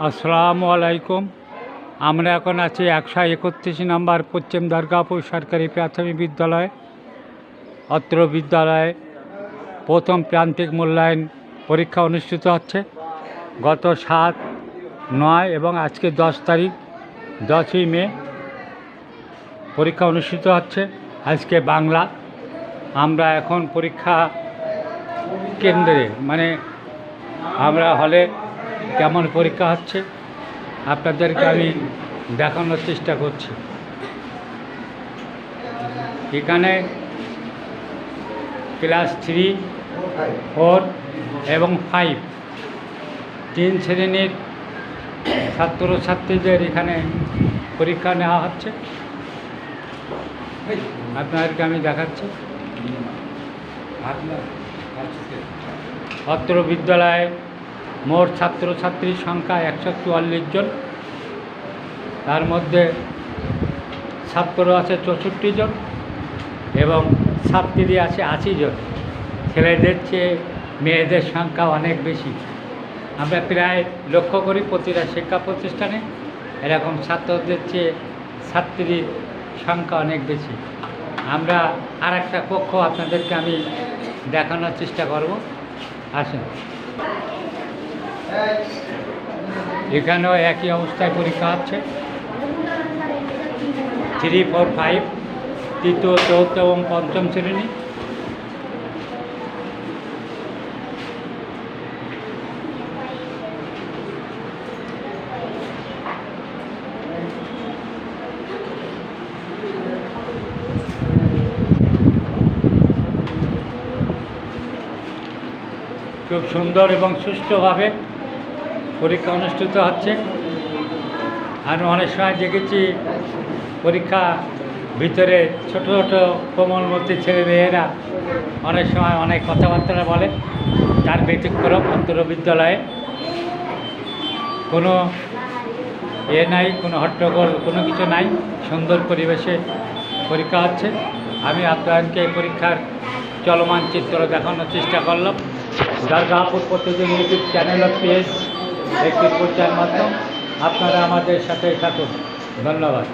আসসালামু আলাইকুম। আমরা এখন আছি 131 নম্বর পশ্চিম দুর্গাপুর সরকারি প্রাথমিক বিদ্যালয়। অত্র বিদ্যালয়ে প্রথম প্রান্তিক মূল্যায়ন পরীক্ষা অনুষ্ঠিত হচ্ছে। গত 7, 9 এবং আজকে 10 তারিখ 10ই মে পরীক্ষা অনুষ্ঠিত হচ্ছে। আজকে বাংলা। আমরা এখন পরীক্ষা কেন্দ্রে আমরা হলে কেমন পরীক্ষা হচ্ছে আপনাদেরকে আমি দেখানোর চেষ্টা করছি। এখানে ক্লাস 3, 4 এবং 5 3 শ্রেণীর ছাত্রছাত্রীদের এখানে পরীক্ষা নেওয়া হচ্ছে। আপনাদেরকে আমি দেখাচ্ছি। অত্র বিদ্যালয়ে মোট ছাত্রছাত্রীর সংখ্যা 144 জন। তার মধ্যে ছাত্র আছে 64 জন এবং ছাত্রী আছে 80 জন। ছেলেদের চেয়ে মেয়েদের সংখ্যা অনেক বেশি। আমরা প্রায় লক্ষ্য করি প্রতিটা শিক্ষা প্রতিষ্ঠানে এরকম ছাত্রদের চেয়ে ছাত্রীর সংখ্যা অনেক বেশি। আমরা আর একটা কক্ষ আপনাদেরকে আমি দেখানোর চেষ্টা করব। আসেন। এখানেও একই অবস্থায় পরীক্ষা হচ্ছে। 3, 4, 5 তৃতীয়, চতুর্থ এবং পঞ্চম শ্রেণী। খুব সুন্দর এবং সুষ্ঠুভাবে পরীক্ষা অনুষ্ঠিত হচ্ছে। আর অনেক সময় দেখেছি পরীক্ষা ভিতরে ছোট ছোট কোমলমতি ছেলে মেয়েরা অনেক সময় অনেক কথাবার্তা বলে। তার ব্যতিক্রম অত্র বিদ্যালয়ে কোনো নাই, কোনো হট্টগোল কোনো কিছু নাই। সুন্দর পরিবেশে পরীক্ষা হচ্ছে। আমি আপনাদেরকে পরীক্ষার চলমান চিত্র দেখানোর চেষ্টা করলাম। দুর্গাপুর প্রতিদিন ইউটিউব চ্যানেল ও পেজ একটি প্রচার মাধ্যম। আপনারা আমাদের সাথে থাকুন। ধন্যবাদ।